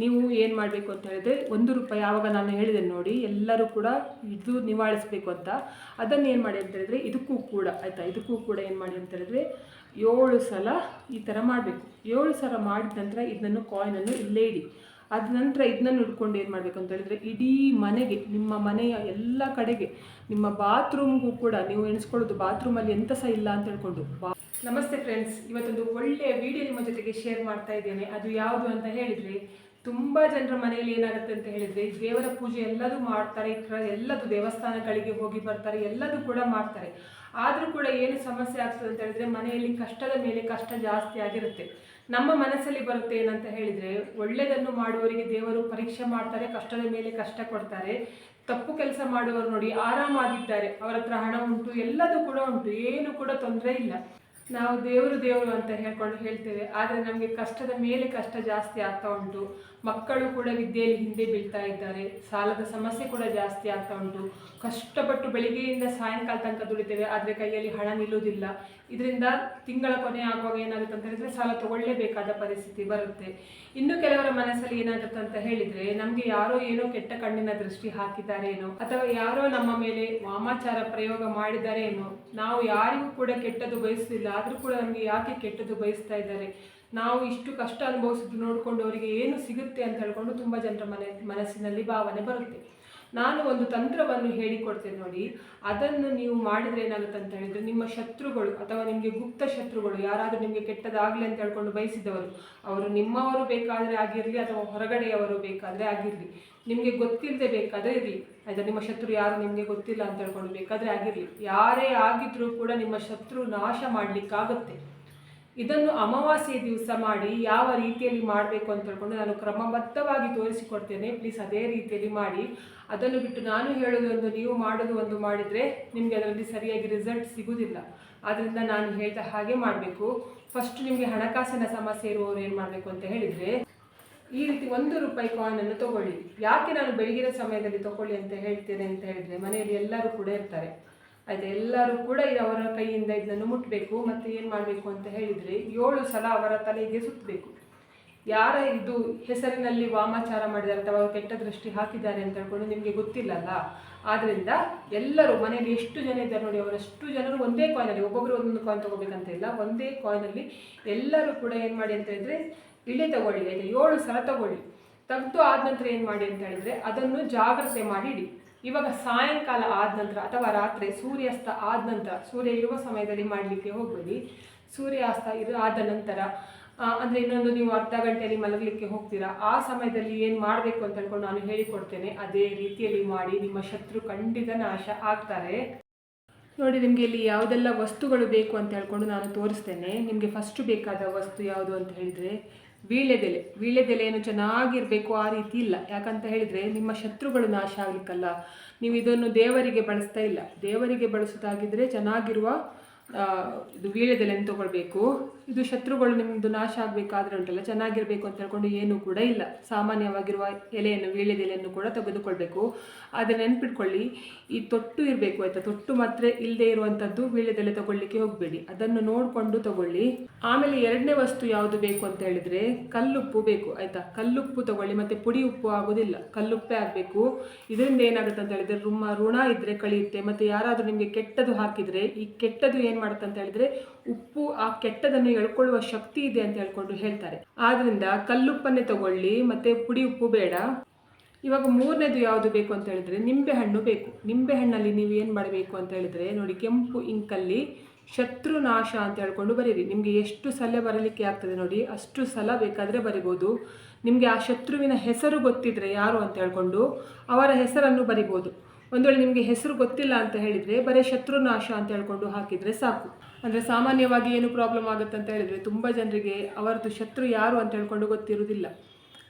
ನೀವು ಏನು ಮಾಡಬೇಕು ಅಂತ ಹೇಳಿದ್ರೆ ₹1 ಆವಾಗ ನಾನು ಹೇಳಿದೆ ನೋಡಿ, ಎಲ್ಲರೂ ಕೂಡ ಇದು ನಿವಾಳಿಸಬೇಕು ಅಂತ. ಅದನ್ನು ಏನು ಮಾಡಿ ಅಂತ ಹೇಳಿದ್ರೆ ಇದಕ್ಕೂ ಕೂಡ ಆಯಿತಾ, ಇದಕ್ಕೂ ಕೂಡ ಏನು ಮಾಡಿ ಅಂತ ಹೇಳಿದ್ರೆ 7 ಸಲ ಈ ಥರ ಮಾಡಬೇಕು. 7 ಸಲ ಮಾಡಿದ ನಂತರ ಇದನ್ನು ಕಾಯಿನನ್ನು ಇಲ್ಲೇ ಇಡಿ. ಅದ ನಂತರ ಇದನ್ನು ಹಿಡ್ಕೊಂಡು ಏನು ಮಾಡಬೇಕು ಅಂತ ಹೇಳಿದ್ರೆ ಇಡೀ ಮನೆಗೆ, ನಿಮ್ಮ ಮನೆಯ ಎಲ್ಲ ಕಡೆಗೆ, ನಿಮ್ಮ ಬಾತ್ರೂಮ್ಗೂ ಕೂಡ ನೀವು ಎಣಿಸ್ಕೊಳ್ಳೋದು ಬಾತ್ರೂಮಲ್ಲಿ ಎಂತ ಸಹ ಇಲ್ಲ ಅಂತ ಹೇಳ್ಕೊಂಡು. ನಮಸ್ತೆ ಫ್ರೆಂಡ್ಸ್, ಇವತ್ತೊಂದು ಒಳ್ಳೆಯ ವಿಡಿಯೋ ನಿಮ್ಮ ಜೊತೆಗೆ ಶೇರ್ ಮಾಡ್ತಾ ಇದ್ದೇನೆ. ಅದು ಯಾವುದು ಅಂತ ಹೇಳಿದರೆ, ತುಂಬ ಜನರ ಮನೆಯಲ್ಲಿ ಏನಾಗುತ್ತೆ ಅಂತ ಹೇಳಿದರೆ ದೇವರ ಪೂಜೆ ಎಲ್ಲದೂ ಮಾಡ್ತಾರೆ, ಎಲ್ಲದು ದೇವಸ್ಥಾನಗಳಿಗೆ ಹೋಗಿ ಬರ್ತಾರೆ, ಎಲ್ಲದೂ ಕೂಡ ಮಾಡ್ತಾರೆ. ಆದರೂ ಕೂಡ ಏನು ಸಮಸ್ಯೆ ಆಗ್ತದೆ ಅಂತ ಹೇಳಿದರೆ ಮನೆಯಲ್ಲಿ ಕಷ್ಟದ ಮೇಲೆ ಕಷ್ಟ ಜಾಸ್ತಿ ಆಗಿರುತ್ತೆ. ನಮ್ಮ ಮನಸ್ಸಲ್ಲಿ ಬರುತ್ತೆ ಏನಂತ ಹೇಳಿದರೆ, ಒಳ್ಳೆಯದನ್ನು ಮಾಡುವವರಿಗೆ ದೇವರು ಪರೀಕ್ಷೆ ಮಾಡ್ತಾರೆ, ಕಷ್ಟದ ಮೇಲೆ ಕಷ್ಟ ಕೊಡ್ತಾರೆ. ತಪ್ಪು ಕೆಲಸ ಮಾಡುವವರು ನೋಡಿ ಆರಾಮಾಗಿದ್ದಾರೆ, ಅವರ ಹತ್ರ ಹಣ ಉಂಟು, ಎಲ್ಲದೂ ಕೂಡ ಉಂಟು, ಏನು ಕೂಡ ತೊಂದರೆ ಇಲ್ಲ. ನಾವು ದೇವರು ಅಂತ ಹೇಳ್ತೇವೆ, ಆದರೆ ನಮಗೆ ಕಷ್ಟದ ಮೇಲೆ ಕಷ್ಟ ಜಾಸ್ತಿ ಆಗ್ತಾ ಉಂಟು. ಮಕ್ಕಳು ಕೂಡ ವಿದ್ಯೆಯಲ್ಲಿ ಹಿಂದೆ ಬೀಳ್ತಾ ಇದ್ದಾರೆ, ಸಾಲದ ಸಮಸ್ಯೆ ಕೂಡ ಜಾಸ್ತಿ ಆಗ್ತಾ ಉಂಟು. ಕಷ್ಟಪಟ್ಟು ಬೆಳಿಗ್ಗೆಯಿಂದ ಸಾಯಂಕಾಲ ತನಕ ದುಡಿತೇವೆ, ಆದರೆ ಕೈಯಲ್ಲಿ ಹಣ ನಿಲ್ಲುವುದಿಲ್ಲ. ಇದರಿಂದ ತಿಂಗಳ ಕೊನೆ ಆಗುವಾಗ ಏನಾಗುತ್ತೆ ಅಂತ ಹೇಳಿದರೆ ಸಾಲ ತಗೊಳ್ಳೇಬೇಕಾದ ಪರಿಸ್ಥಿತಿ ಬರುತ್ತೆ. ಇನ್ನು ಕೆಲವರ ಮನಸ್ಸಲ್ಲಿ ಏನಾಗುತ್ತೆ ಅಂತ ಹೇಳಿದರೆ, ನಮಗೆ ಯಾರೋ ಏನೋ ಕೆಟ್ಟ ಕಣ್ಣಿನ ದೃಷ್ಟಿ ಹಾಕಿದ್ದಾರೇನೋ, ಅಥವಾ ಯಾರೋ ನಮ್ಮ ಮೇಲೆ ವಾಮಾಚಾರ ಪ್ರಯೋಗ ಮಾಡಿದ್ದಾರೇನೋ. ನಾವು ಯಾರಿಗೂ ಕೂಡ ಕೆಟ್ಟದ್ದು ಬಯಸುತ್ತಿಲ್ಲ, ಆದರೂ ಕೂಡ ನಮಗೆ ಯಾಕೆ ಕೆಟ್ಟದ್ದು ಬಯಸ್ತಾ ಇದ್ದಾರೆ, ನಾವು ಇಷ್ಟು ಕಷ್ಟ ಅನುಭವಿಸಿದ್ದು ನೋಡಿಕೊಂಡು ಅವರಿಗೆ ಏನು ಸಿಗುತ್ತೆ ಅಂತ ಹೇಳ್ಕೊಂಡು ತುಂಬ ಜನರ ಮನಸ್ಸಿನಲ್ಲಿ ಭಾವನೆ ಬರುತ್ತೆ. ನಾನು ಒಂದು ತಂತ್ರವನ್ನು ಹೇಳಿಕೊಡ್ತೇನೆ ನೋಡಿ, ಅದನ್ನು ನೀವು ಮಾಡಿದರೆ ಏನಾಗುತ್ತೆ ಅಂತ ಹೇಳಿದರೆ, ನಿಮ್ಮ ಶತ್ರುಗಳು ಅಥವಾ ನಿಮಗೆ ಗುಪ್ತ ಶತ್ರುಗಳು, ಯಾರಾದರೂ ನಿಮಗೆ ಕೆಟ್ಟದಾಗಲಿ ಅಂತ ಹೇಳ್ಕೊಂಡು ಬಯಸಿದವರು, ಅವರು ನಿಮ್ಮವರು ಬೇಕಾದರೆ ಆಗಿರಲಿ ಅಥವಾ ಹೊರಗಡೆಯವರು ಬೇಕಾದರೆ ಆಗಿರಲಿ, ನಿಮಗೆ ಗೊತ್ತಿಲ್ಲದೆ ಬೇಕಾದರೆ ಇರಲಿ ಆಯಿತಾ, ನಿಮ್ಮ ಶತ್ರು ಯಾರು ನಿಮಗೆ ಗೊತ್ತಿಲ್ಲ ಅಂತ ಹೇಳ್ಕೊಂಡು ಬೇಕಾದರೆ ಆಗಿರಲಿ, ಯಾರೇ ಆಗಿದ್ರೂ ಕೂಡ ನಿಮ್ಮ ಶತ್ರು ನಾಶ ಮಾಡಲಿಕ್ಕಾಗುತ್ತೆ. ಇದನ್ನು ಅಮಾವಾಸ್ಯೆ ದಿವಸ ಮಾಡಿ ಯಾವ ರೀತಿಯಲ್ಲಿ ಮಾಡಬೇಕು ಅಂತ ಹೇಳ್ಕೊಂಡು ನಾನು ಕ್ರಮಬದ್ಧವಾಗಿ ತೋರಿಸಿಕೊಡ್ತೇನೆ. ಪ್ಲೀಸ್ ಅದೇ ರೀತಿಯಲ್ಲಿ ಮಾಡಿ. ಅದನ್ನು ಬಿಟ್ಟು ನಾನು ಹೇಳೋದೊಂದು ನೀವು ಮಾಡೋದು ಒಂದು ಮಾಡಿದರೆ ನಿಮಗೆ ಅದರಲ್ಲಿ ಸರಿಯಾಗಿ ರಿಸಲ್ಟ್ ಸಿಗೋದಿಲ್ಲ. ಆದ್ದರಿಂದ ನಾನು ಹೇಳಿದ ಹಾಗೆ ಮಾಡಬೇಕು. ಫಸ್ಟ್ ನಿಮಗೆ ಹಣಕಾಸಿನ ಸಮಸ್ಯೆ ಇರುವವರು ಏನು ಮಾಡಬೇಕು ಅಂತ ಹೇಳಿದರೆ, ಈ ರೀತಿ ₹1 ಕಾಯಿನನ್ನು ತೊಗೊಳ್ಳಿ. ಯಾಕೆ ನಾನು ಬೆಳಗಿನ ಸಮಯದಲ್ಲಿ ತೊಗೊಳ್ಳಿ ಅಂತ ಹೇಳ್ತೇನೆ ಅಂತ ಹೇಳಿದರೆ, ಮನೆಯಲ್ಲಿ ಎಲ್ಲರೂ ಕೂಡ ಇರ್ತಾರೆ ಆಯಿತಾ, ಎಲ್ಲರೂ ಕೂಡ ಅವರ ಕೈಯಿಂದ ಇದನ್ನು ಮುಟ್ಟಬೇಕು. ಮತ್ತು ಏನು ಮಾಡಬೇಕು ಅಂತ ಹೇಳಿದರೆ 7 ಸಲ ಅವರ ತಲೆಗೆ ಸುತ್ತಬೇಕು. ಯಾರ ಇದು ಹೆಸರಿನಲ್ಲಿ ವಾಮಾಚಾರ ಮಾಡಿದ್ದಾರೆ ಅಥವಾ ಕೆಟ್ಟ ದೃಷ್ಟಿ ಹಾಕಿದ್ದಾರೆ ಅಂತ ಹೇಳ್ಕೊಂಡು ನಿಮಗೆ ಗೊತ್ತಿಲ್ಲಲ್ಲ. ಆದ್ದರಿಂದ ಎಲ್ಲರೂ ಮನೆಯಲ್ಲಿ ಎಷ್ಟು ಜನ ಇದ್ದಾರೆ ನೋಡಿ, ಅವರಷ್ಟು ಜನರು ಒಂದೇ ಕಾಯಿನಲ್ಲಿ, ಒಬ್ಬೊಬ್ಬರು ಒಂದೊಂದು ಕಾಯಿನ್ ತೊಗೋಬೇಕಂತ ಇಲ್ಲ, ಒಂದೇ ಕಾಯಿನಲ್ಲಿ ಎಲ್ಲರೂ ಕೂಡ ಏನು ಮಾಡಿ ಅಂತ ಹೇಳಿದರೆ ಇಳೆ ತಗೊಳ್ಳಿ ಆಯಿತಾ, 7 ಸಲ ತಗೊಳ್ಳಿ. ತೆಗೆದು ಆದ ನಂತರ ಏನು ಮಾಡಿ ಅಂತ ಹೇಳಿದರೆ ಅದನ್ನು ಜಾಗ್ರತೆ ಮಾಡಿ ಇಡಿ. ಇವಾಗ ಸಾಯಂಕಾಲ ಆದ ನಂತರ ಅಥವಾ ರಾತ್ರಿ ಸೂರ್ಯಾಸ್ತ ಆದ ನಂತರ, ಸೂರ್ಯ ಇರುವ ಸಮಯದಲ್ಲಿ ಮಾಡಲಿಕ್ಕೆ ಹೋಗಬೇಡಿ. ಸೂರ್ಯಾಸ್ತ ಆದ ನಂತರ ಅಂದರೆ ಇನ್ನೊಂದು ನೀವು ಅರ್ಧ ಗಂಟೆಯಲ್ಲಿ ಮಲಗಲಿಕ್ಕೆ ಹೋಗ್ತೀರಾ, ಆ ಸಮಯದಲ್ಲಿ ಏನು ಮಾಡಬೇಕು ಅಂತ ಹೇಳ್ಕೊಂಡು ನಾನು ಹೇಳಿಕೊಡ್ತೇನೆ. ಅದೇ ರೀತಿಯಲ್ಲಿ ಮಾಡಿ, ನಿಮ್ಮ ಶತ್ರು ಖಂಡಿತ ನಾಶ ಆಗ್ತಾರೆ. ನೋಡಿ, ನಿಮಗೆ ಇಲ್ಲಿ ಯಾವುದೆಲ್ಲ ವಸ್ತುಗಳು ಬೇಕು ಅಂತ ಹೇಳ್ಕೊಂಡು ನಾನು ತೋರಿಸ್ತೇನೆ. ನಿಮಗೆ ಫಸ್ಟ್ ಬೇಕಾದ ವಸ್ತು ಯಾವುದು ಅಂತ ಹೇಳಿದರೆ ವೀಳ್ಯದೆಲೆ. ವೀಳ್ಯದೆಲೆಯನ್ನು ಚೆನ್ನಾಗಿರಬೇಕು, ಆ ರೀತಿ ಇಲ್ಲ. ಯಾಕಂತ ಹೇಳಿದರೆ ನಿಮ್ಮ ಶತ್ರುಗಳು ನಾಶ ಆಗಲಿಕ್ಕಲ್ಲ. ನೀವು ಇದನ್ನು ದೇವರಿಗೆ ಬಳಸ್ತಾ ಇಲ್ಲ, ದೇವರಿಗೆ ಬಳಸೋದಾಗಿದ್ದರೆ ಚೆನ್ನಾಗಿರುವ ಇದು ವೀಳ್ಯದೆಲೆಯನ್ನು ತೊಗೊಳ್ಬೇಕು. ಇದು ಶತ್ರುಗಳು ನಿಮ್ಮದು ನಾಶ ಆಗಬೇಕಾದ್ರೆ ಉಂಟಲ್ಲ, ಚೆನ್ನಾಗಿರಬೇಕು ಅಂತ ಹೇಳ್ಕೊಂಡು ಏನೂ ಕೂಡ ಇಲ್ಲ. ಸಾಮಾನ್ಯವಾಗಿರುವ ಎಲೆಯನ್ನು, ವೀಳ್ಯದೆಲೆಯನ್ನು ಕೂಡ ತೆಗೆದುಕೊಳ್ಬೇಕು. ಆದರೆ ನೆನ್ಪಿಟ್ಕೊಳ್ಳಿ, ಈ ತೊಟ್ಟು ಇರಬೇಕು ಆಯಿತಾ, ತೊಟ್ಟು ಮಾತ್ರ ಇಲ್ಲದೆ ಇರುವಂಥದ್ದು ವೀಳ್ಯದೆಲೆ ತೊಗೊಳ್ಳಿಕ್ಕೆ ಹೋಗಬೇಡಿ, ಅದನ್ನು ನೋಡಿಕೊಂಡು ತೊಗೊಳ್ಳಿ. ಆಮೇಲೆ ಎರಡನೇ ವಸ್ತು ಯಾವುದು ಬೇಕು ಅಂತ ಹೇಳಿದರೆ ಕಲ್ಲುಪ್ಪು ಬೇಕು ಆಯಿತಾ. ಕಲ್ಲುಪ್ಪು ತೊಗೊಳ್ಳಿ, ಮತ್ತು ಪುಡಿ ಉಪ್ಪು ಆಗೋದಿಲ್ಲ, ಕಲ್ಲುಪ್ಪೇ ಆಗಬೇಕು. ಇದರಿಂದ ಏನಾಗುತ್ತೆ ಅಂತ ಹೇಳಿದರೆ ಋಣ ಇದ್ದರೆ ಕಳೆಯುತ್ತೆ. ಮತ್ತು ಯಾರಾದರೂ ನಿಮಗೆ ಕೆಟ್ಟದ್ದು ಹಾಕಿದರೆ, ಈ ಕೆಟ್ಟದ್ದು ಏನು ಮಾಡುತ್ತೆ ಅಂತ ಹೇಳಿದರೆ ಉಪ್ಪು ಆ ಕೆಟ್ಟದನ್ನು ಎಳ್ಕೊಳ್ಳುವ ಶಕ್ತಿ ಇದೆ ಅಂತ ಹೇಳ್ಕೊಂಡು ಹೇಳ್ತಾರೆ. ಆದ್ದರಿಂದ ಕಲ್ಲುಪ್ಪನ್ನೇ ತಗೊಳ್ಳಿ, ಮತ್ತು ಪುಡಿ ಉಪ್ಪು ಬೇಡ. ಇವಾಗ ಮೂರನೇದು ಯಾವುದು ಬೇಕು ಅಂತ ಹೇಳಿದರೆ ನಿಂಬೆಹಣ್ಣು ಬೇಕು. ನಿಂಬೆಹಣ್ಣಲ್ಲಿ ನೀವು ಏನು ಮಾಡಬೇಕು ಅಂತ ಹೇಳಿದರೆ ನೋಡಿ, ಕೆಂಪು ಇಂಕಲ್ಲಿ ಶತ್ರುನಾಶ ಅಂತ ಹೇಳ್ಕೊಂಡು ಬರೀರಿ. ನಿಮಗೆ ಎಷ್ಟು ಸಲ ಬರಲಿಕ್ಕೆ ಆಗ್ತದೆ ನೋಡಿ, ಅಷ್ಟು ಸಲ ಬೇಕಾದರೆ ಬರಿಬೋದು. ನಿಮಗೆ ಆ ಶತ್ರುವಿನ ಹೆಸರು ಗೊತ್ತಿದ್ರೆ ಯಾರು ಅಂತ ಹೇಳ್ಕೊಂಡು ಅವರ ಹೆಸರನ್ನು ಬರಿಬೋದು. ಒಂದು ವೇಳೆ ನಿಮಗೆ ಹೆಸರು ಗೊತ್ತಿಲ್ಲ ಅಂತ ಹೇಳಿದರೆ ಬರೀ ಶತ್ರುನಾಶ ಅಂತ ಹೇಳ್ಕೊಂಡು ಹಾಕಿದರೆ ಸಾಕು. ಅಂದರೆ ಸಾಮಾನ್ಯವಾಗಿ ಏನು ಪ್ರಾಬ್ಲಮ್ ಆಗುತ್ತೆ ಅಂತ ಹೇಳಿದರೆ, ತುಂಬ ಜನರಿಗೆ ಅವರದ್ದು ಶತ್ರು ಯಾರು ಅಂತ ಹೇಳ್ಕೊಂಡು ಗೊತ್ತಿರೋದಿಲ್ಲ.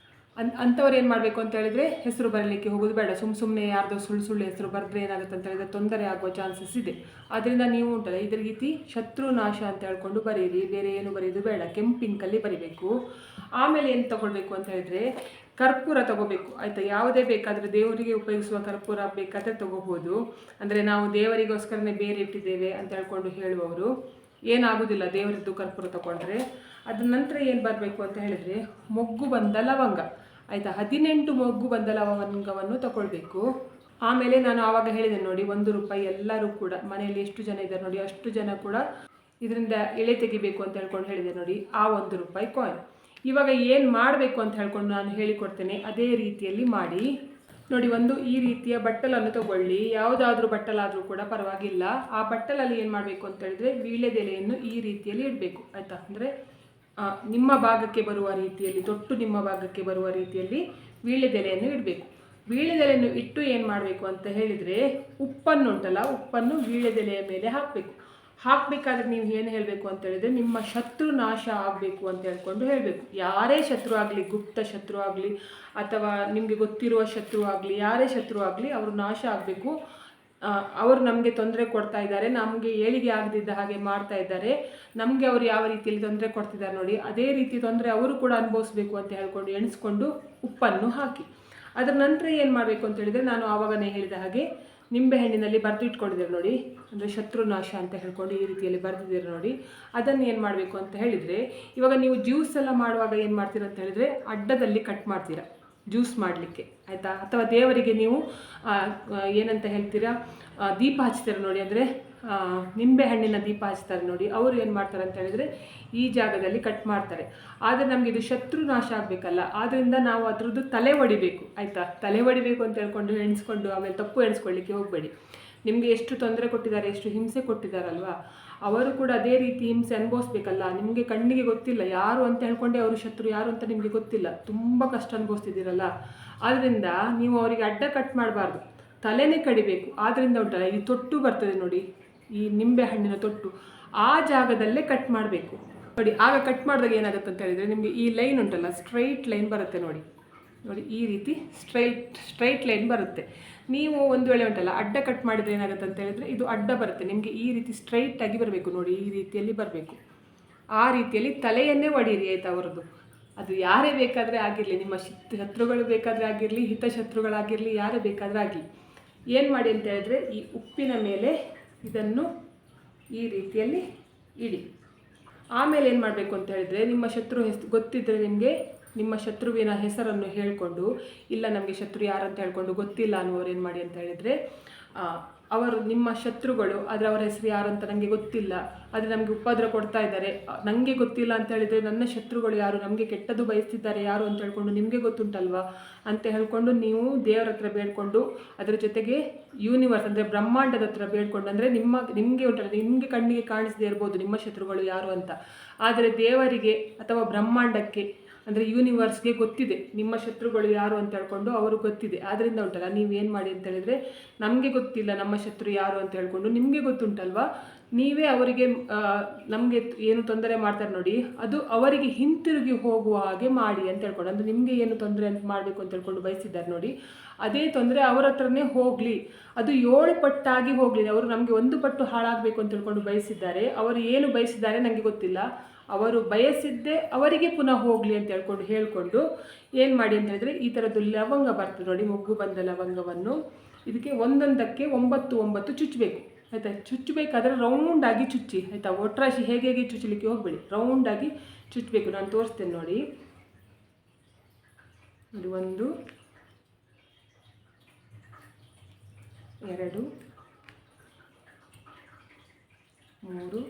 ಅಂಥವ್ರು ಏನು ಮಾಡಬೇಕು ಅಂತ ಹೇಳಿದರೆ ಹೆಸರು ಬರಲಿಕ್ಕೆ ಹೋಗೋದು ಬೇಡ. ಸುಮ್ಮನೆ ಯಾರ್ದೋ ಸುಳ್ಳು ಹೆಸರು ಬರೆದ್ರೆ ಏನಾಗುತ್ತೆ ಅಂತ ಹೇಳಿದರೆ ತೊಂದರೆ ಆಗುವ ಚಾನ್ಸಸ್ ಇದೆ. ಆದ್ದರಿಂದ ನೀವು ಉಂಟಲ್ಲ ಇದೇ ರೀತಿ ಶತ್ರುನಾಶ ಅಂತ ಹೇಳ್ಕೊಂಡು ಬರೀರಿ, ಬೇರೆ ಏನು ಬರೆಯೋದು ಬೇಡ, ಕೆಂಪಿಂಕಲ್ಲಿ ಬರಿಬೇಕು. ಆಮೇಲೆ ಏನು ತಗೊಳ್ಬೇಕು ಅಂತ ಹೇಳಿದರೆ ಕರ್ಪೂರ ತಗೋಬೇಕು ಆಯಿತಾ. ಯಾವುದೇ ಬೇಕಾದರೆ ದೇವರಿಗೆ ಉಪಯೋಗಿಸುವ ಕರ್ಪೂರ ಬೇಕಾದರೆ ತಗೋಬೋದು. ಅಂದರೆ ನಾವು ದೇವರಿಗೋಸ್ಕರನೇ ಬೇರೆ ಇಟ್ಟಿದ್ದೇವೆ ಅಂತ ಹೇಳ್ಕೊಂಡು ಹೇಳುವವರು ಏನಾಗೋದಿಲ್ಲ ದೇವರದ್ದು ಕರ್ಪೂರ ತಗೊಂಡ್ರೆ. ಅದ ನಂತರ ಏನು ಬರಬೇಕು ಅಂತ ಹೇಳಿದರೆ ಮೊಗ್ಗು ಬಂದ ಲವಂಗ ಆಯಿತಾ. 18 ಮೊಗ್ಗು ಬಂದ ಲವಂಗವನ್ನು ತಗೊಳ್ಬೇಕು. ಆಮೇಲೆ ನಾನು ಆವಾಗ ಹೇಳಿದೆ ನೋಡಿ, 1 ರೂಪಾಯಿ. ಎಲ್ಲರೂ ಕೂಡ ಮನೆಯಲ್ಲಿ ಎಷ್ಟು ಜನ ಇದ್ದಾರೆ ನೋಡಿ, ಅಷ್ಟು ಜನ ಕೂಡ ಇದರಿಂದ ಎಳೆ ತೆಗಿಬೇಕು ಅಂತ ಹೇಳ್ಕೊಂಡು ಹೇಳಿದೆ ನೋಡಿ, ಆ 1 ರೂಪಾಯಿ ಕಾಯಿನ್. ಇವಾಗ ಏನು ಮಾಡಬೇಕು ಅಂತ ಹೇಳ್ಕೊಂಡು ನಾನು ಹೇಳಿಕೊಡ್ತೇನೆ, ಅದೇ ರೀತಿಯಲ್ಲಿ ಮಾಡಿ ನೋಡಿ. ಈ ರೀತಿಯ ಬಟ್ಟಲನ್ನು ತಗೊಳ್ಳಿ, ಯಾವುದಾದ್ರೂ ಬಟ್ಟಲಾದರೂ ಕೂಡ ಪರವಾಗಿಲ್ಲ. ಆ ಬಟ್ಟಲಲ್ಲಿ ಏನು ಮಾಡಬೇಕು ಅಂತ ಹೇಳಿದ್ರೆ, ವೀಳ್ಯದೆಲೆಯನ್ನು ಈ ರೀತಿಯಲ್ಲಿ ಇಡಬೇಕು, ಆಯಿತಾ. ಅಂದರೆ ನಿಮ್ಮ ಭಾಗಕ್ಕೆ ಬರುವ ರೀತಿಯಲ್ಲಿ, ತೊಟ್ಟು ನಿಮ್ಮ ಭಾಗಕ್ಕೆ ಬರುವ ರೀತಿಯಲ್ಲಿ ವೀಳ್ಯದೆಲೆಯನ್ನು ಇಡಬೇಕು. ವೀಳ್ಯದೆಲೆಯನ್ನು ಇಟ್ಟು ಏನು ಮಾಡಬೇಕು ಅಂತ ಹೇಳಿದರೆ, ಉಪ್ಪನ್ನು ವೀಳ್ಯದೆಲೆಯ ಮೇಲೆ ಹಾಕಬೇಕಾದ್ರೆ ನೀವು ಏನು ಹೇಳಬೇಕು ಅಂತ ಹೇಳಿದರೆ, ನಿಮ್ಮ ಶತ್ರು ನಾಶ ಆಗಬೇಕು ಅಂತ ಹೇಳ್ಕೊಂಡು ಹೇಳಬೇಕು. ಯಾರೇ ಶತ್ರು ಆಗಲಿ, ಗುಪ್ತ ಶತ್ರು ಆಗಲಿ ಅಥವಾ ನಿಮಗೆ ಗೊತ್ತಿರುವ ಶತ್ರು ಆಗಲಿ, ಯಾರೇ ಶತ್ರು ಆಗಲಿ, ಅವರು ನಾಶ ಆಗಬೇಕು. ಅವರು ನಮಗೆ ತೊಂದರೆ ಕೊಡ್ತಾ ಇದ್ದಾರೆ, ನಮಗೆ ಏಳಿಗೆ ಆಗದಿದ್ದ ಹಾಗೆ ಮಾಡ್ತಾ ಇದ್ದಾರೆ, ನಮಗೆ ಅವರು ಯಾವ ರೀತಿಯಲ್ಲಿ ತೊಂದರೆ ಕೊಡ್ತಿದ್ದಾರೆ ನೋಡಿ, ಅದೇ ರೀತಿ ತೊಂದರೆ ಅವರು ಕೂಡ ಅನುಭವಿಸ್ಬೇಕು ಅಂತ ಹೇಳ್ಕೊಂಡು ಎಣಿಸ್ಕೊಂಡು ಉಪ್ಪನ್ನು ಹಾಕಿ. ಅದರ ನಂತರ ಏನು ಮಾಡಬೇಕು ಅಂತ ಹೇಳಿದರೆ, ನಾನು ಆವಾಗನೇ ಹೇಳಿದ ಹಾಗೆ ನಿಂಬೆಹಣ್ಣಿನಲ್ಲಿ ಬರೆದು ಇಟ್ಕೊಂಡಿದ್ದಾರೆ ನೋಡಿ, ಅಂದರೆ ಶತ್ರುನಾಶ ಅಂತ ಹೇಳ್ಕೊಂಡು ಈ ರೀತಿಯಲ್ಲಿ ಬರೆದಿದ್ದೀರಿ ನೋಡಿ. ಅದನ್ನು ಏನು ಮಾಡಬೇಕು ಅಂತ ಹೇಳಿದರೆ, ಇವಾಗ ನೀವು ಜ್ಯೂಸ್ ಎಲ್ಲ ಮಾಡುವಾಗ ಏನು ಮಾಡ್ತೀರ ಅಂತ ಹೇಳಿದರೆ, ಅಡ್ಡದಲ್ಲಿ ಕಟ್ ಮಾಡ್ತೀರಾ ಜ್ಯೂಸ್ ಮಾಡಲಿಕ್ಕೆ, ಆಯಿತಾ. ಅಥವಾ ದೇವರಿಗೆ ನೀವು ಏನಂತ ಹೇಳ್ತೀರಾ, ದೀಪ ಹಚ್ತೀರ ನೋಡಿ, ಅಂದರೆ ನಿಂಬೆಹಣ್ಣಿನ ದೀಪ ಹಚ್ತಾರೆ ನೋಡಿ. ಅವರು ಏನು ಮಾಡ್ತಾರೆ ಅಂತ ಹೇಳಿದರೆ, ಈ ಜಾಗದಲ್ಲಿ ಕಟ್ ಮಾಡ್ತಾರೆ. ಆದರೆ ನಮಗೆ ಇದು ಶತ್ರು ನಾಶ ಆಗಬೇಕಲ್ಲ, ಆದ್ದರಿಂದ ನಾವು ಅದರದ್ದು ತಲೆ ಹೊಡಿಬೇಕು, ಆಯಿತಾ. ತಲೆ ಹೊಡಿಬೇಕು ಅಂತ ಹೇಳ್ಕೊಂಡು ಎಣಿಸ್ಕೊಂಡು ಆಮೇಲೆ ತಪ್ಪು ಎಣಿಸ್ಕೊಳ್ಳಿಕ್ಕೆ ಹೋಗಬೇಡಿ. ನಿಮಗೆ ಎಷ್ಟು ತೊಂದರೆ ಕೊಟ್ಟಿದ್ದಾರೆ, ಎಷ್ಟು ಹಿಂಸೆ ಕೊಟ್ಟಿದ್ದಾರಲ್ವಾ, ಅವರು ಕೂಡ ಅದೇ ರೀತಿ ಹಿಂಸೆ ಅನುಭವಿಸ್ಬೇಕಲ್ಲ. ನಿಮಗೆ ಕಣ್ಣಿಗೆ ಗೊತ್ತಿಲ್ಲ ಯಾರು ಅಂತ ಹೇಳ್ಕೊಂಡೆ ಅವರು ಶತ್ರು ಯಾರು ಅಂತ ನಿಮಗೆ ಗೊತ್ತಿಲ್ಲ, ತುಂಬ ಕಷ್ಟ ಅನುಭವಿಸ್ತಿದ್ದೀರಲ್ಲ. ಆದ್ದರಿಂದ ನೀವು ಅವರಿಗೆ ಅಡ್ಡ ಕಟ್ ಮಾಡಬಾರ್ದು, ತಲೆನೇ ಕಡಿಬೇಕು. ಆದ್ದರಿಂದ ಉಂಟಲ್ಲ, ಈ ತೊಟ್ಟು ಬರ್ತದೆ ನೋಡಿ, ಈ ನಿಂಬೆ ಹಣ್ಣಿನ ತೊಟ್ಟು, ಆ ಜಾಗದಲ್ಲೇ ಕಟ್ ಮಾಡಬೇಕು ನೋಡಿ. ಆಗ ಕಟ್ ಮಾಡಿದಾಗ ಏನಾಗುತ್ತೆ ಅಂತ ಹೇಳಿದರೆ, ನಿಮಗೆ ಈ ಲೈನ್ ಉಂಟಲ್ಲ, ಸ್ಟ್ರೈಟ್ ಲೈನ್ ಬರುತ್ತೆ ನೋಡಿ, ಈ ರೀತಿ ಸ್ಟ್ರೈಟ್ ಲೈನ್ ಬರುತ್ತೆ. ನೀವು ಒಂದು ವೇಳೆ ಉಂಟಲ್ಲ ಅಡ್ಡ ಕಟ್ ಮಾಡಿದರೆ ಏನಾಗುತ್ತೆ ಅಂತ ಹೇಳಿದರೆ, ಇದು ಅಡ್ಡ ಬರುತ್ತೆ. ನಿಮಗೆ ಈ ರೀತಿ ಸ್ಟ್ರೈಟಾಗಿ ಬರಬೇಕು ನೋಡಿ, ಈ ರೀತಿಯಲ್ಲಿ ಬರಬೇಕು. ಆ ರೀತಿಯಲ್ಲಿ ತಲೆಯನ್ನೇ ಹೊಡೀರಿ, ಆಯಿತಾ. ಅವರದ್ದು ಅದು ಯಾರೇ ಬೇಕಾದರೆ ಆಗಿರಲಿ, ನಿಮ್ಮ ಶತ್ರುಗಳು ಬೇಕಾದರೆ ಆಗಿರಲಿ, ಹಿತಶತ್ರುಗಳಾಗಿರಲಿ, ಯಾರೇ ಬೇಕಾದರೆ ಆಗಲಿ, ಏನು ಮಾಡಿ ಅಂತ ಹೇಳಿದ್ರೆ, ಈ ಉಪ್ಪಿನ ಮೇಲೆ ಇದನ್ನು ಈ ರೀತಿಯಲ್ಲಿ ಇಡಿ. ಆಮೇಲೆ ಏನು ಮಾಡಬೇಕು ಅಂತ ಹೇಳಿದರೆ, ನಿಮ್ಮ ಶತ್ರು ಗೊತ್ತಿದ್ದರೆ ನಿಮಗೆ ನಿಮ್ಮ ಶತ್ರುವಿನ ಹೆಸರನ್ನು ಹೇಳಿಕೊಂಡು, ಇಲ್ಲ ನಮಗೆ ಶತ್ರು ಯಾರಂತ ಹೇಳ್ಕೊಂಡು ಗೊತ್ತಿಲ್ಲ ಅನ್ನುವರು ಏನು ಮಾಡಿ ಅಂತ ಹೇಳಿದರೆ, ಅವರು ನಿಮ್ಮ ಶತ್ರುಗಳು, ಆದರೆ ಅವರ ಹೆಸರು ಯಾರಂತ ನನಗೆ ಗೊತ್ತಿಲ್ಲ, ಆದರೆ ನಮಗೆ ಉಪದ್ರ ಕೊಡ್ತಾ ಇದ್ದಾರೆ, ನನಗೆ ಗೊತ್ತಿಲ್ಲ ಅಂತ ಹೇಳಿದರೆ ನನ್ನ ಶತ್ರುಗಳು ಯಾರು, ನಮಗೆ ಕೆಟ್ಟದ್ದು ಬಯಸ್ತಿದ್ದಾರೆ ಯಾರು ಅಂತ ಹೇಳ್ಕೊಂಡು ನಿಮಗೆ ಗೊತ್ತುಂಟಲ್ವಾ ಅಂತ ಹೇಳ್ಕೊಂಡು ನೀವು ದೇವರ ಹತ್ರ ಬೇಡ್ಕೊಂಡು, ಅದರ ಜೊತೆಗೆ ಯೂನಿವರ್ಸ್ ಅಂದರೆ ಬ್ರಹ್ಮಾಂಡದ ಹತ್ರ ಬೇಡ್ಕೊಂಡು, ಅಂದರೆ ನಿಮಗೆ ಉಂಟಲ್ಲ, ನಿಮಗೆ ಕಣ್ಣಿಗೆ ಕಾಣಿಸದೇ ಇರ್ಬೋದು ನಿಮ್ಮ ಶತ್ರುಗಳು ಯಾರು ಅಂತ, ಆದರೆ ದೇವರಿಗೆ ಅಥವಾ ಬ್ರಹ್ಮಾಂಡಕ್ಕೆ ಅಂದರೆ ಯೂನಿವರ್ಸ್ಗೆ ಗೊತ್ತಿದೆ ನಿಮ್ಮ ಶತ್ರುಗಳು ಯಾರು ಅಂತ ಹೇಳ್ಕೊಂಡು ಅವರು ಗೊತ್ತಿದೆ. ಆದ್ದರಿಂದ ಉಂಟಲ್ಲ, ನೀವೇನು ಮಾಡಿ ಅಂತ ಹೇಳಿದರೆ, ನಮಗೆ ಗೊತ್ತಿಲ್ಲ ನಮ್ಮ ಶತ್ರು ಯಾರು ಅಂತ ಹೇಳ್ಕೊಂಡು ನಿಮಗೆ ಗೊತ್ತುಂಟಲ್ವಾ, ನೀವೇ ಅವರಿಗೆ ನಮಗೆ ಏನು ತೊಂದರೆ ಮಾಡ್ತಾರೆ ನೋಡಿ, ಅದು ಅವರಿಗೆ ಹಿಂತಿರುಗಿ ಹೋಗುವ ಹಾಗೆ ಮಾಡಿ ಅಂತ ಹೇಳ್ಕೊಂಡು, ಅಂದರೆ ನಿಮಗೆ ಏನು ತೊಂದರೆ ಅಂತ ಮಾಡಬೇಕು ಅಂತ ಹೇಳ್ಕೊಂಡು ಬಯಸಿದ್ದಾರೆ ನೋಡಿ, ಅದೇ ತೊಂದರೆ ಅವರ ಹತ್ರನೇ ಹೋಗಲಿ, ಅದು 7 ಪಟ್ಟಾಗಿ ಹೋಗಲಿ. ಅವರು ನಮಗೆ 1 ಪಟ್ಟು ಹಾಳಾಗಬೇಕು ಅಂತ ಹೇಳ್ಕೊಂಡು ಬಯಸಿದ್ದಾರೆ, ಅವರು ಏನು ಬಯಸಿದ್ದಾರೆ ನನಗೆ ಗೊತ್ತಿಲ್ಲ, ಅವರು ಬಯಸಿದ್ದೇ ಅವರಿಗೆ ಪುನಃ ಹೋಗಲಿ ಅಂತ ಹೇಳ್ಕೊಂಡು ಏನು ಮಾಡಿ ಅಂತ ಹೇಳಿದರೆ, ಈ ಥರದ್ದು ಲವಂಗ ಬರ್ತದೆ ನೋಡಿ, ಮೊಗ್ಗು ಬಂದ ಲವಂಗವನ್ನು ಇದಕ್ಕೆ ಒಂದೊಂದಕ್ಕೆ 9 ಚುಚ್ಚಬೇಕು, ಆಯಿತಾ. ಚುಚ್ಚಬೇಕಾದ್ರೆ ರೌಂಡಾಗಿ ಚುಚ್ಚಿ, ಆಯಿತಾ. ಒಟ್ರಾಶಿ ಹೇಗೆ ಚುಚ್ಚಲಿಕ್ಕೆ ಹೋಗಬೇಡಿ, ರೌಂಡಾಗಿ ಚುಚ್ಚಬೇಕು. ನಾನು ತೋರಿಸ್ತೇನೆ ನೋಡಿ. 1 2 3 4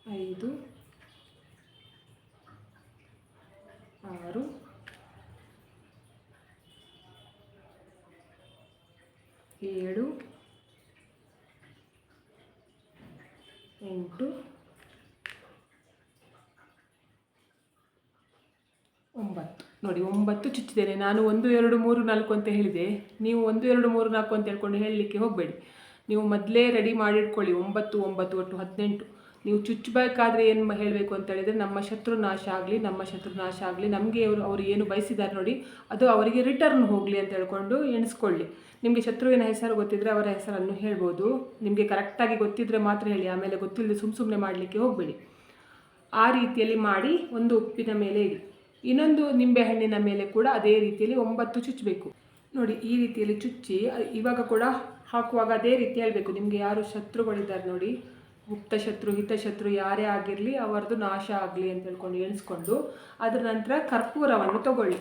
5 6 7 8 9 ನೋಡಿ, 9 ಚುಚ್ಚಿದ್ದೇನೆ ನಾನು. 1 2 3 4 ಅಂತ ಹೇಳಿದೆ, ನೀವು 1 2 3 4 ಅಂತ ಹೇಳ್ಕೊಂಡು ಹೇಳಲಿಕ್ಕೆ ಹೋಗಬೇಡಿ. ನೀವು ಮೊದಲೇ ರೆಡಿ ಮಾಡಿಟ್ಕೊಳ್ಳಿ, 9 9 ಒಟ್ಟು 18. ನೀವು ಚುಚ್ಚಬೇಕಾದ್ರೆ ಏನು ಹೇಳಬೇಕು ಅಂತ ಹೇಳಿದರೆ, ನಮ್ಮ ಶತ್ರು ನಾಶ ಆಗಲಿ, ನಮಗೆ ಅವರು ಏನು ಬಯಸಿದ್ದಾರೆ ನೋಡಿ, ಅದು ಅವರಿಗೆ ರಿಟರ್ನ್ ಹೋಗಲಿ ಅಂತ ಹೇಳ್ಕೊಂಡು ಎಣಿಸ್ಕೊಳ್ಳಿ. ನಿಮಗೆ ಶತ್ರುವಿನ ಹೆಸರು ಗೊತ್ತಿದ್ದರೆ ಅವರ ಹೆಸರನ್ನು ಹೇಳ್ಬೋದು, ನಿಮಗೆ ಕರೆಕ್ಟಾಗಿ ಗೊತ್ತಿದ್ದರೆ ಮಾತ್ರ ಹೇಳಿ, ಆಮೇಲೆ ಗೊತ್ತಿಲ್ಲದೆ ಸುಮ್ಮನೆ ಮಾಡಲಿಕ್ಕೆ ಹೋಗಬೇಡಿ. ಆ ರೀತಿಯಲ್ಲಿ ಮಾಡಿ ಒಂದು ಉಪ್ಪಿನ ಮೇಲೆ ಇಡಿ. ಇನ್ನೊಂದು ನಿಂಬೆಹಣ್ಣಿನ ಮೇಲೆ ಕೂಡ ಅದೇ ರೀತಿಯಲ್ಲಿ 9 ಚುಚ್ಚಬೇಕು ನೋಡಿ. ಈ ರೀತಿಯಲ್ಲಿ ಚುಚ್ಚಿ ಇವಾಗ ಕೂಡ ಹಾಕುವಾಗ ಅದೇ ರೀತಿ ಹೇಳಬೇಕು. ನಿಮಗೆ ಯಾರು ಶತ್ರುಗಳಿದ್ದಾರೆ ನೋಡಿ, ಗುಪ್ತ ಶತ್ರು ಹಿತಶತ್ರು ಯಾರೇ ಆಗಿರಲಿ ಅವರದು ನಾಶ ಆಗಲಿ ಅಂತ ಹೇಳ್ಕೊಂಡು ಎಣಿಸ್ಕೊಂಡು ಅದರ ನಂತರ ಕರ್ಪೂರವನ್ನು ತಗೊಳ್ಳಿ.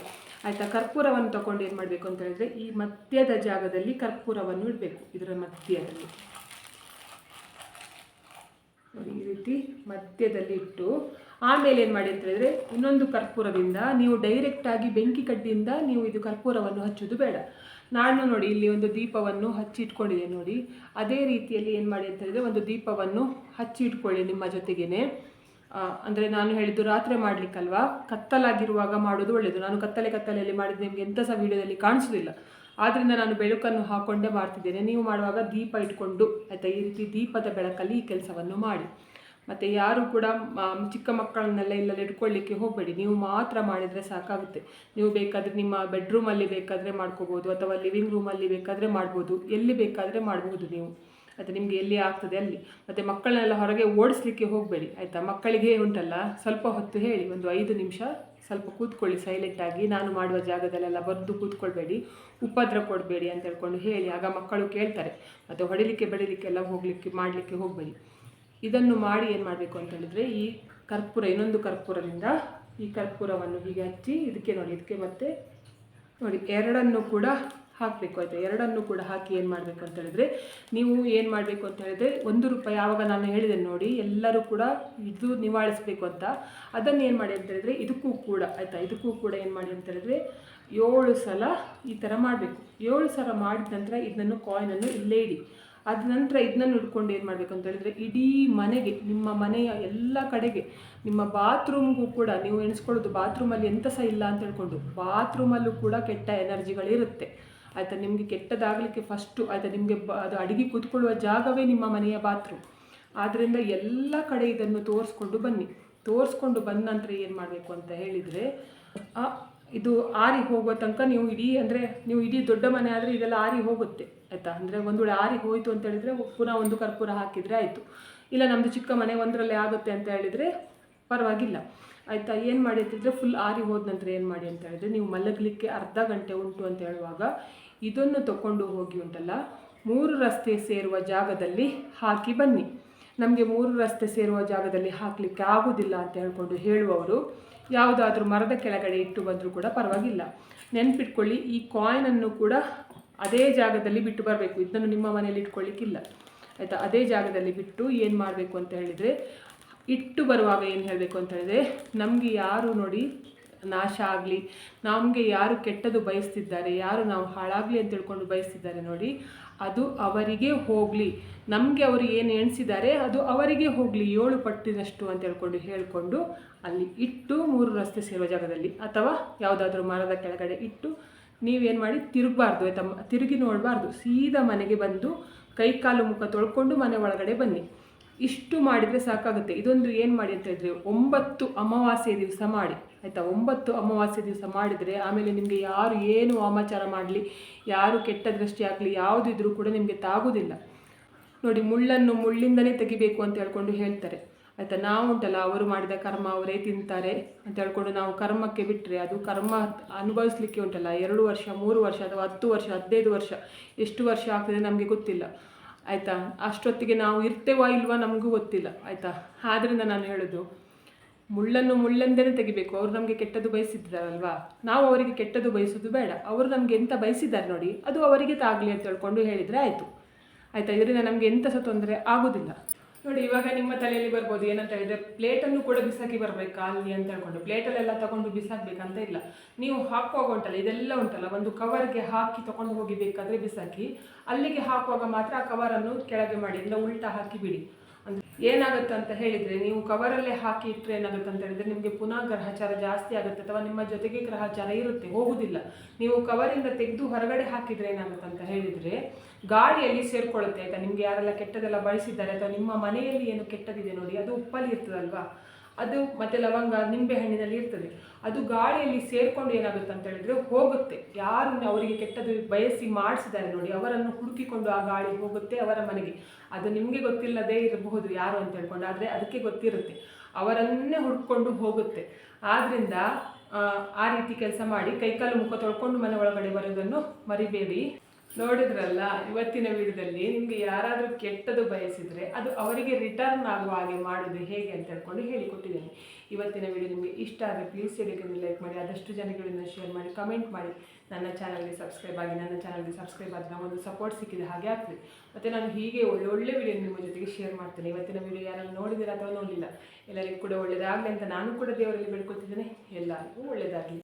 ಆಯಿತಾ? ಕರ್ಪೂರವನ್ನು ತಗೊಂಡು ಏನು ಮಾಡಬೇಕು ಅಂತ ಹೇಳಿದ್ರೆ ಈ ಮಧ್ಯದ ಜಾಗದಲ್ಲಿ ಕರ್ಪೂರವನ್ನು ಇಡಬೇಕು. ಇದರ ಮಧ್ಯದಲ್ಲಿ ನೋಡಿ, ಈ ರೀತಿ ಮಧ್ಯದಲ್ಲಿ ಇಟ್ಟು ಆಮೇಲೆ ಏನು ಮಾಡಿ ಅಂತ ಹೇಳಿದ್ರೆ ಇನ್ನೊಂದು ಕರ್ಪೂರದಿಂದ ನೀವು ಡೈರೆಕ್ಟಾಗಿ ಬೆಂಕಿ ಕಡ್ಡಿಯಿಂದ ನೀವು ಇದು ಕರ್ಪೂರವನ್ನು ಹಚ್ಚೋದು ಬೇಡ. ನಾನು ನೋಡಿ ಇಲ್ಲಿ ಒಂದು ದೀಪವನ್ನು ಹಚ್ಚಿ ಇಟ್ಕೊಂಡಿದೆ ನೋಡಿ, ಅದೇ ರೀತಿಯಲ್ಲಿ ಏನು ಮಾಡಿ ಅಂತ ಹೇಳಿದ್ರೆ ಒಂದು ದೀಪವನ್ನು ಹಚ್ಚಿ ಇಟ್ಕೊಳ್ಳಿ ನಿಮ್ಮ ಜೊತೆಗೇನೆ. ಅಂದರೆ ನಾನು ಹೇಳಿದ್ದು ರಾತ್ರಿ ಮಾಡಲಿಕ್ಕಲ್ವಾ, ಕತ್ತಲಾಗಿರುವಾಗ ಮಾಡೋದು ಒಳ್ಳೆಯದು. ನಾನು ಕತ್ತಲೆಯಲ್ಲಿ ಮಾಡಿದ್ದು ನಿಮಗೆ ಎಂಥ ಸಹ ವೀಡಿಯೋದಲ್ಲಿ ಕಾಣಿಸೋದಿಲ್ಲ, ಆದ್ದರಿಂದ ನಾನು ಬೆಳಕನ್ನು ಹಾಕ್ಕೊಂಡೇ ಮಾಡ್ತಿದ್ದೇನೆ. ನೀವು ಮಾಡುವಾಗ ದೀಪ ಇಟ್ಕೊಂಡು ಆಯಿತಾ, ಈ ರೀತಿ ದೀಪದ ಬೆಳಕಲ್ಲಿ ಈ ಕೆಲಸವನ್ನು ಮಾಡಿ. ಮತ್ತು ಯಾರು ಕೂಡ ಚಿಕ್ಕ ಮಕ್ಕಳನ್ನೆಲ್ಲ ಇಲ್ಲೆಲ್ಲ ಇಟ್ಕೊಳ್ಳಿಕ್ಕೆ ಹೋಗಬೇಡಿ, ನೀವು ಮಾತ್ರ ಮಾಡಿದರೆ ಸಾಕಾಗುತ್ತೆ. ನೀವು ಬೇಕಾದರೆ ನಿಮ್ಮ ಬೆಡ್ರೂಮಲ್ಲಿ ಬೇಕಾದರೆ ಮಾಡ್ಕೋಬೋದು, ಅಥವಾ ಲಿವಿಂಗ್ ರೂಮಲ್ಲಿ ಬೇಕಾದರೆ ಮಾಡ್ಬೋದು, ಎಲ್ಲಿ ಬೇಕಾದರೆ ಮಾಡ್ಬೋದು ನೀವು. ಆಯಿತಾ? ನಿಮಗೆ ಎಲ್ಲಿ ಆಗ್ತದೆ ಅಲ್ಲಿ. ಮತ್ತು ಮಕ್ಕಳನ್ನೆಲ್ಲ ಹೊರಗೆ ಓಡಿಸ್ಲಿಕ್ಕೆ ಹೋಗಬೇಡಿ. ಆಯಿತಾ? ಮಕ್ಕಳಿಗೆ ಉಂಟಲ್ಲ ಸ್ವಲ್ಪ ಹೊತ್ತು ಹೇಳಿ, ಒಂದು 5 ನಿಮಿಷ ಸ್ವಲ್ಪ ಕೂತ್ಕೊಳ್ಳಿ ಸೈಲೆಂಟಾಗಿ, ನಾನು ಮಾಡುವ ಜಾಗದಲ್ಲೆಲ್ಲ ಬಂದು ಕೂತ್ಕೊಳ್ಬೇಡಿ, ಉಪದ್ರ ಕೊಡಬೇಡಿ ಅಂತ ಹೇಳ್ಕೊಂಡು ಹೇಳಿ. ಆಗ ಮಕ್ಕಳು ಕೇಳ್ತಾರೆ. ಮತ್ತು ಹೊಡಿಲಿಕ್ಕೆ ಬೆಳಿಲಿಕ್ಕೆಲ್ಲ ಮಾಡಲಿಕ್ಕೆ ಹೋಗಬೇಡಿ. ಇದನ್ನು ಮಾಡಿ ಏನು ಮಾಡಬೇಕು ಅಂತ ಹೇಳಿದರೆ ಈ ಕರ್ಪೂರ, ಇನ್ನೊಂದು ಕರ್ಪೂರದಿಂದ ಈ ಕರ್ಪೂರವನ್ನು ಹೀಗೆ ಹಚ್ಚಿ ಇದಕ್ಕೆ ನೋಡಿ, ಇದಕ್ಕೆ ಮತ್ತೆ ನೋಡಿ ಎರಡನ್ನು ಕೂಡ ಹಾಕಬೇಕು. ಆಯಿತಾ? ಎರಡನ್ನು ಕೂಡ ಹಾಕಿ ಏನು ಮಾಡಬೇಕು ಅಂತ ಹೇಳಿದ್ರೆ ನೀವು ಏನು ಮಾಡಬೇಕು ಅಂತ ಹೇಳಿದ್ರೆ ₹1 ಆವಾಗ ನಾನು ಹೇಳಿದ್ದೇನೆ ನೋಡಿ, ಎಲ್ಲರೂ ಕೂಡ ಇದು ನಿವಾಳಿಸಬೇಕು ಅಂತ. ಅದನ್ನು ಏನು ಮಾಡಿ ಅಂತ ಹೇಳಿದ್ರೆ ಇದಕ್ಕೂ ಕೂಡ ಆಯಿತಾ, ಇದಕ್ಕೂ ಕೂಡ ಏನು ಮಾಡಿ ಅಂತ ಹೇಳಿದ್ರೆ 7 ಸಲ ಈ ಥರ ಮಾಡಬೇಕು. 7 ಸಲ ಮಾಡಿದ ನಂತರ ಇದನ್ನು ಕಾಯಿನನ್ನು ಇಲ್ಲೇ ಇಡಿ. ಅದ ನಂತರ ಇದನ್ನು ಹಿಡ್ಕೊಂಡು ಏನು ಮಾಡಬೇಕು ಅಂತ ಹೇಳಿದ್ರೆ ಇಡೀ ಮನೆಗೆ, ನಿಮ್ಮ ಮನೆಯ ಎಲ್ಲ ಕಡೆಗೆ, ನಿಮ್ಮ ಬಾತ್ರೂಮ್ಗೂ ಕೂಡ ನೀವು ಎಣಿಸ್ಕೊಳ್ಳೋದು ಬಾತ್ರೂಮಲ್ಲಿ ಎಂಥ ಸಹ ಇಲ್ಲ ಅಂತ ಹೇಳ್ಕೊಂಡು, ಬಾತ್ರೂಮಲ್ಲೂ ಕೂಡ ಕೆಟ್ಟ ಎನರ್ಜಿಗಳಿರುತ್ತೆ. ಆಯಿತಾ? ನಿಮಗೆ ಕೆಟ್ಟದಾಗಲಿಕ್ಕೆ ಫಸ್ಟು ಆಯಿತಾ, ನಿಮಗೆ ಅದು ಅಡುಗೆ ಕೂತ್ಕೊಳ್ಳುವ ಜಾಗವೇ ನಿಮ್ಮ ಮನೆಯ ಬಾತ್ರೂಮ್. ಆದ್ದರಿಂದ ಎಲ್ಲ ಕಡೆ ಇದನ್ನು ತೋರಿಸ್ಕೊಂಡು ಬನ್ನಿ. ತೋರಿಸ್ಕೊಂಡು ಬಂದ ನಂತರ ಏನು ಮಾಡಬೇಕು ಅಂತ ಹೇಳಿದರೆ ಇದು ಆರಿ ಹೋಗೋ ತನಕ ನೀವು ಇಡೀ ದೊಡ್ಡ ಮನೆ ಆದರೆ ಇದೆಲ್ಲ ಆರಿ ಹೋಗುತ್ತೆ. ಆಯಿತಾ? ಅಂದರೆ ಒಂದು ವೇಳೆ ಆರಿ ಹೋಯಿತು ಅಂತ ಹೇಳಿದರೆ ಪುನಃ ಒಂದು ಕರ್ಪೂರ ಹಾಕಿದರೆ ಆಯಿತು. ಇಲ್ಲ ನಮ್ಮದು ಚಿಕ್ಕ ಮನೆ ಒಂದರಲ್ಲೇ ಆಗುತ್ತೆ ಅಂತ ಹೇಳಿದರೆ ಪರವಾಗಿಲ್ಲ. ಆಯಿತಾ? ಏನು ಮಾಡಿ ಅಂತಿದ್ರೆ ಫುಲ್ ಆರಿ ಹೋದ ನಂತರ ಏನು ಮಾಡಿ ಅಂತ ಹೇಳಿದ್ರೆ ನೀವು ಮಲಗಲಿಕ್ಕೆ ಅರ್ಧ ಗಂಟೆ ಉಂಟು ಅಂತ ಹೇಳುವಾಗ ಇದನ್ನು ತಗೊಂಡು ಹೋಗಿ ಉಂಟಲ್ಲ 3 ರಸ್ತೆ ಸೇರುವ ಜಾಗದಲ್ಲಿ ಹಾಕಿ ಬನ್ನಿ. ನಮಗೆ 3 ರಸ್ತೆ ಸೇರುವ ಜಾಗದಲ್ಲಿ ಹಾಕಲಿಕ್ಕೆ ಆಗೋದಿಲ್ಲ ಅಂತ ಹೇಳ್ಕೊಂಡು ಹೇಳುವವರು ಯಾವುದಾದ್ರೂ ಮರದ ಕೆಳಗಡೆ ಇಟ್ಟು ಬಂದರೂ ಕೂಡ ಪರವಾಗಿಲ್ಲ. ನೆನಪಿಟ್ಕೊಳ್ಳಿ, ಈ ಕಾಯಿನನ್ನು ಕೂಡ ಅದೇ ಜಾಗದಲ್ಲಿ ಬಿಟ್ಟು ಬರಬೇಕು. ಇದನ್ನು ನಿಮ್ಮ ಮನೆಯಲ್ಲಿ ಇಟ್ಕೊಳ್ಳಿಕ್ಕಿಲ್ಲ. ಆಯಿತಾ? ಅದೇ ಜಾಗದಲ್ಲಿ ಬಿಟ್ಟು ಏನು ಮಾಡಬೇಕು ಅಂತ ಹೇಳಿದರೆ ಇಟ್ಟು ಬರುವಾಗ ಏನು ಹೇಳಬೇಕು ಅಂತ ಹೇಳಿದರೆ ನಮಗೆ ಯಾರು ನೋಡಿ ನಾಶ ಆಗಲಿ, ನಮಗೆ ಯಾರು ಕೆಟ್ಟದು ಬಯಸ್ತಿದ್ದಾರೆ, ಯಾರು ನಾವು ಹಾಳಾಗಲಿ ಅಂತ ತಿಳ್ಕೊಂಡು ಬಯಸ್ತಿದ್ದಾರೆ ನೋಡಿ, ಅದು ಅವರಿಗೆ ಹೋಗಲಿ. ನಮಗೆ ಅವರು ಏನು ಎಣಿಸಿದ್ದಾರೆ ಅದು ಅವರಿಗೆ ಹೋಗಲಿ 7 ಪಟ್ಟಿನಷ್ಟು ಅಂತ ಹೇಳ್ಕೊಂಡು ಅಲ್ಲಿ ಇಟ್ಟು 3 ರಸ್ತೆ ಸೇರುವ ಜಾಗದಲ್ಲಿ ಅಥವಾ ಯಾವುದಾದ್ರೂ ಮರದ ಕೆಳಗಡೆ ಇಟ್ಟು ನೀವೇನು ಮಾಡಿ ತಿರುಗಬಾರ್ದು. ಆಯಿತಾ? ತಿರುಗಿ ನೋಡಬಾರ್ದು, ಸೀದಾ ಮನೆಗೆ ಬಂದು ಕೈಕಾಲು ಮುಖ ತೊಳ್ಕೊಂಡು ಮನೆ ಒಳಗಡೆ ಬನ್ನಿ. ಇಷ್ಟು ಮಾಡಿದರೆ ಸಾಕಾಗುತ್ತೆ. ಇದೊಂದು ಏನು ಮಾಡಿ ಅಂತ ಹೇಳಿದ್ರೆ 9 ಅಮಾವಾಸ್ಯೆ ದಿವಸ ಮಾಡಿ. ಆಯಿತಾ? 9 ಅಮಾವಾಸ್ಯೆ ದಿವಸ ಮಾಡಿದರೆ ಆಮೇಲೆ ನಿಮಗೆ ಯಾರು ಏನು ವಾಮಾಚಾರ ಮಾಡಲಿ, ಯಾರು ಕೆಟ್ಟ ದೃಷ್ಟಿ ಆಗಲಿ ಯಾವುದಿದ್ರೂ ಕೂಡ ನಿಮಗೆ ತಾಗೋದಿಲ್ಲ. ನೋಡಿ, ಮುಳ್ಳನ್ನು ಮುಳ್ಳಿಂದನೇ ತೆಗಿಬೇಕು ಅಂತ ಹೇಳ್ಕೊಂಡು ಹೇಳ್ತಾರೆ. ಆಯಿತಾ? ನಾವು ಉಂಟಲ್ಲ ಅವರು ಮಾಡಿದ ಕರ್ಮ ಅವರೇ ತಿಂತಾರೆ ಅಂತ ಹೇಳ್ಕೊಂಡು ನಾವು ಕರ್ಮಕ್ಕೆ ಬಿಟ್ಟರೆ ಅದು ಕರ್ಮ ಅನುಭವಿಸ್ಲಿಕ್ಕೆ ಉಂಟಲ್ಲ 2 ವರ್ಷ 3 ವರ್ಷ ಅಥವಾ 10 ವರ್ಷ 15 ವರ್ಷ ಎಷ್ಟು ವರ್ಷ ಆಗ್ತದೆ ನಮಗೆ ಗೊತ್ತಿಲ್ಲ. ಆಯಿತಾ? ಅಷ್ಟೊತ್ತಿಗೆ ನಾವು ಇರ್ತೇವಾ ಇಲ್ವಾ ನಮಗೂ ಗೊತ್ತಿಲ್ಲ. ಆಯಿತಾ? ಆದ್ದರಿಂದ ನಾನು ಹೇಳೋದು ಮುಳ್ಳನ್ನು ಮುಳ್ಳೆಂದೇ ತೆಗಿಬೇಕು. ಅವರು ನಮಗೆ ಕೆಟ್ಟದ್ದು ಬಯಸಿದ್ದಾರಲ್ವಾ, ನಾವು ಅವರಿಗೆ ಕೆಟ್ಟದ್ದು ಬಯಸೋದು ಬೇಡ. ಅವರು ನಮಗೆ ಎಂತ ಬಯಸಿದ್ದಾರೆ ನೋಡಿ ಅದು ಅವರಿಗೆ ತಾಗಲಿ ಅಂತ ಹೇಳ್ಕೊಂಡು ಹೇಳಿದರೆ ಆಯಿತು. ಆಯಿತಾ? ಇದರಿಂದ ನಮಗೆ ಎಂಥ ಸಹ ತೊಂದರೆ ಆಗೋದಿಲ್ಲ. ನೋಡಿ, ಇವಾಗ ನಿಮ್ಮ ತಲೆಯಲ್ಲಿ ಬರ್ಬೋದು ಏನಂತ ಹೇಳಿದ್ರೆ ಪ್ಲೇಟನ್ನು ಕೂಡ ಬಿಸಾಕಿ ಬರಬೇಕಾ ಅಲ್ಲಿ ಅಂತ ಹೇಳ್ಕೊಂಡು. ಪ್ಲೇಟಲ್ಲೆಲ್ಲ ತಗೊಂಡು ಬಿಸಾಕಬೇಕಂತ ಇಲ್ಲ. ನೀವು ಹಾಕುವಾಗ ಉಂಟಲ್ಲ ಇದೆಲ್ಲ ಉಂಟಲ್ಲ ಒಂದು ಕವರ್ಗೆ ಹಾಕಿ ತಗೊಂಡು ಹೋಗಿ ಬೇಕಾದರೆ ಬಿಸಾಕಿ, ಅಲ್ಲಿಗೆ ಹಾಕುವಾಗ ಮಾತ್ರ ಆ ಕವರನ್ನು ಕೆಳಗೆ ಮಾಡಿ, ಇಲ್ಲ ಉಲ್ಟಾ ಹಾಕಿ ಬಿಡಿ. ಅಂದರೆ ಏನಾಗುತ್ತೆ ಅಂತ ಹೇಳಿದರೆ ನೀವು ಕವರಲ್ಲೇ ಹಾಕಿ ಇಟ್ಟರೆ ಏನಾಗುತ್ತೆ ಅಂತ ಹೇಳಿದರೆ ನಿಮಗೆ ಪುನಃ ಗ್ರಹಚಾರ ಜಾಸ್ತಿ ಆಗುತ್ತೆ, ಅಥವಾ ನಿಮ್ಮ ಜೊತೆಗೆ ಗ್ರಹಚಾರ ಇರುತ್ತೆ, ಹೋಗುವುದಿಲ್ಲ. ನೀವು ಕವರಿಂದ ತೆಗೆದು ಹೊರಗಡೆ ಹಾಕಿದರೆ ಏನಾಗುತ್ತೆ ಅಂತ ಹೇಳಿದರೆ ಗಾಳಿಯಲ್ಲಿ ಸೇರಿಕೊಳ್ಳುತ್ತೆ. ಆಯಿತಾ? ನಿಮಗೆ ಯಾರೆಲ್ಲ ಕೆಟ್ಟದೆಲ್ಲ ಬಳಸಿದ್ದಾರೆ ಅಥವಾ ನಿಮ್ಮ ಮನೆಯಲ್ಲಿ ಏನು ಕೆಟ್ಟದಿದೆ ನೋಡಿ ಅದು ಉಪ್ಪಲ್ಲಿ ಇರ್ತದಲ್ವಾ, ಅದು ಮತ್ತು ಲವಂಗ ನಿಂಬೆ ಹಣ್ಣಿನಲ್ಲಿ ಇರ್ತದೆ, ಅದು ಗಾಳಿಯಲ್ಲಿ ಸೇರಿಕೊಂಡು ಏನಾಗುತ್ತೆ ಅಂತ ಹೇಳಿದರೆ ಹೋಗುತ್ತೆ. ಯಾರು ಅವರಿಗೆ ಕೆಟ್ಟದ್ದು ಬಯಸಿ ಮಾಡಿಸಿದ್ದಾರೆ ನೋಡಿ ಅವರನ್ನು ಹುಡುಕಿಕೊಂಡು ಆ ಗಾಳಿ ಹೋಗುತ್ತೆ ಅವರ ಮನೆಗೆ. ಅದು ನಿಮಗೆ ಗೊತ್ತಿಲ್ಲದೇ ಇರಬಹುದು ಯಾರು ಅಂತ ಹೇಳ್ಕೊಂಡು, ಆದರೆ ಅದಕ್ಕೆ ಗೊತ್ತಿರುತ್ತೆ, ಅವರನ್ನೇ ಹುಡ್ಕೊಂಡು ಹೋಗುತ್ತೆ. ಆದ್ದರಿಂದ ಆ ರೀತಿ ಕೆಲಸ ಮಾಡಿ ಕೈಕಾಲು ಮುಖ ತೊಳ್ಕೊಂಡು ಮನೆ ಒಳಗಡೆ ಬರೋದನ್ನು ಮರಿಬೇಡಿ. ನೋಡಿದ್ರಲ್ಲ, ಇವತ್ತಿನ ವಿಡಿಯೋದಲ್ಲಿ ನಿಮಗೆ ಯಾರಾದರೂ ಕೆಟ್ಟದು ಬಯಸಿದರೆ ಅದು ಅವರಿಗೆ ರಿಟರ್ನ್ ಆಗುವ ಹಾಗೆ ಮಾಡೋದು ಹೇಗೆ ಅಂತ ಹೇಳ್ಕೊಂಡು ಹೇಳಿಕೊಟ್ಟಿದ್ದೇನೆ. ಇವತ್ತಿನ ವಿಡಿಯೋ ನಿಮಗೆ ಇಷ್ಟ ಆದರೆ ಪ್ಲೀಸ್ ವಿಡಿಯೋಗೆ ಲೈಕ್ ಮಾಡಿ, ಆದಷ್ಟು ಜನಗಳಿಂದ ಶೇರ್ ಮಾಡಿ, ಕಮೆಂಟ್ ಮಾಡಿ, ನನ್ನ ಚಾನಲ್ಗೆ ಸಬ್ಸ್ಕ್ರೈಬ್ ಆಗಿ. ನನ್ನ ಚಾನಲ್ಗೆ ಸಬ್ಸ್ಕ್ರೈಬ್ ಆದರೆ ನಮ್ಮೊಂದು ಸಪೋರ್ಟ್ ಸಿಕ್ಕಿದೆ ಹಾಗೆ ಆಗ್ತದೆ. ಮತ್ತು ನಾನು ಹೀಗೆ ಒಳ್ಳೆ ವಿಡಿಯೋ ನಿಮ್ಮ ಜೊತೆಗೆ ಶೇರ್ ಮಾಡ್ತೇನೆ. ಇವತ್ತಿನ ವಿಡಿಯೋ ಯಾರು ನೋಡಿದ್ದೀರಾ ಅಥವಾ ನೋಡಲಿಲ್ಲ, ಎಲ್ಲರಿಗೂ ಕೂಡ ಒಳ್ಳೆಯದಾಗಲಿ ಅಂತ ನಾನು ಕೂಡ ದೇವರಲ್ಲಿ ಬೇಡ್ಕೊತಿದ್ದೇನೆ. ಎಲ್ಲರಿಗೂ ಒಳ್ಳೆಯದಾಗಲಿ.